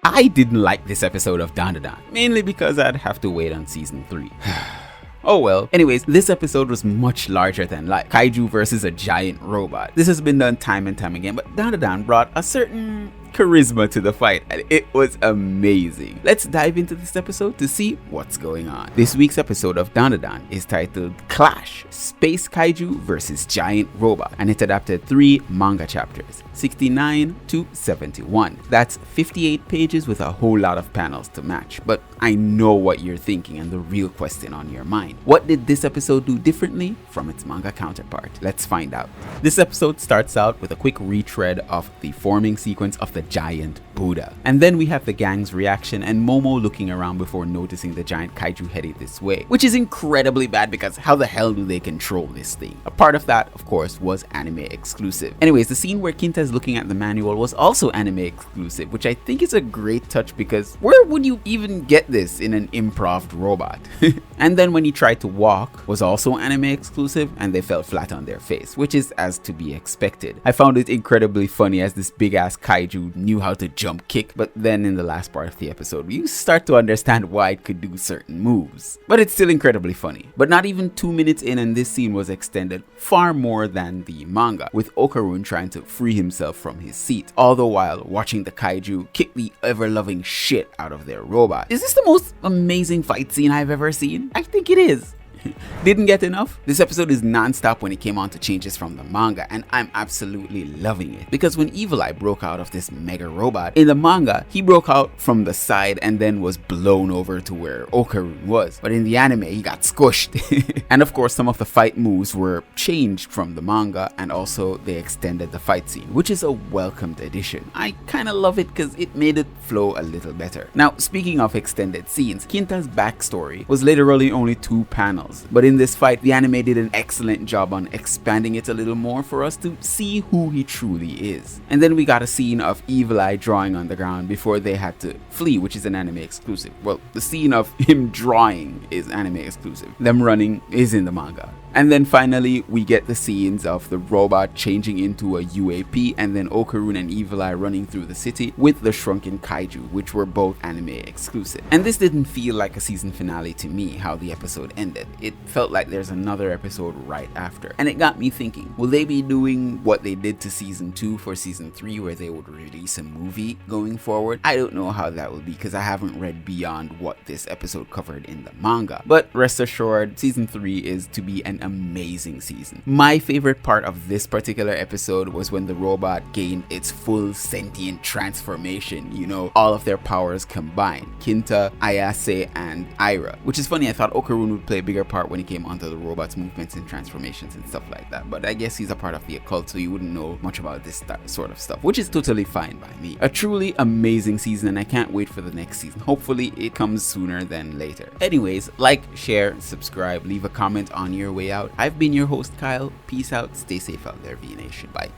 I didn't like this episode of Dandadan, mainly because I'd have to wait on season 3. Oh well. Anyways, this episode was much larger than life. Kaiju versus a giant robot. This has been done time and time again, but Dandadan brought a certain charisma to the fight and it was amazing. Let's dive into this episode to see what's going on. This week's episode of Dandadan is titled Clash, Space Kaiju versus Giant Robot, and it adapted 3 manga chapters, 69 to 71. That's 58 pages with a whole lot of panels to match, but I know what you're thinking and the real question on your mind. What did this episode do differently from its manga counterpart? Let's find out. This episode starts out with a quick retread of the forming sequence of the giant Buddha. And then we have the gang's reaction and Momo looking around before noticing the giant kaiju headed this way, which is incredibly bad because how the hell do they control this thing? A part of that, of course, was anime exclusive. Anyways, the scene where Kinta is looking at the manual was also anime exclusive, which I think is a great touch because where would you even get this in an improv robot? And then when he tried to walk was also anime exclusive and they fell flat on their face, which is as to be expected. I found it incredibly funny as this big ass kaiju knew how to jump kick, but then in the last part of the episode you start to understand why it could do certain moves. But it's still incredibly funny. But not even 2 minutes in and this scene was extended far more than the manga, with Okarun trying to free himself from his seat, all the while watching the kaiju kick the ever-loving shit out of their robot. Is this the most amazing fight scene I've ever seen? I think it is. Didn't get enough? This episode is non-stop when it came on to changes from the manga, and I'm absolutely loving it. Because when Evil Eye broke out of this mega robot, in the manga, he broke out from the side and then was blown over to where Okarun was. But in the anime, he got squished. And of course, some of the fight moves were changed from the manga, and also they extended the fight scene, which is a welcomed addition. I kinda love it because it made it flow a little better. Now, speaking of extended scenes, Kinta's backstory was literally only 2 panels. But in this fight, the anime did an excellent job on expanding it a little more for us to see who he truly is. And then we got a scene of Evil Eye drawing on the ground before they had to flee, which is an anime exclusive. Well, the scene of him drawing is anime exclusive. Them running is in the manga. And then finally, we get the scenes of the robot changing into a UAP and then Okarun and Evil Eye running through the city with the shrunken kaiju, which were both anime exclusive. And this didn't feel like a season finale to me, how the episode ended. It felt like there's another episode right after. And it got me thinking, will they be doing what they did to season 2 for season 3 where they would release a movie going forward? I don't know how that will be because I haven't read beyond what this episode covered in the manga. But rest assured, season 3 is to be an amazing season. My favorite part of this particular episode was when the robot gained its full sentient transformation, you know, all of their powers combined. Kinta, Ayase, and Aira. Which is funny, I thought Okarun would play a bigger part when he came onto the robot's movements and transformations and stuff like that, but I guess he's a part of the occult, so you wouldn't know much about this sort of stuff, which is totally fine by me. A truly amazing season, and I can't wait for the next season. Hopefully it comes sooner than later. Anyways, like, share, subscribe, leave a comment on your way out. I've been your host, Kyle. Peace out, stay safe out there, V Nation. Bye.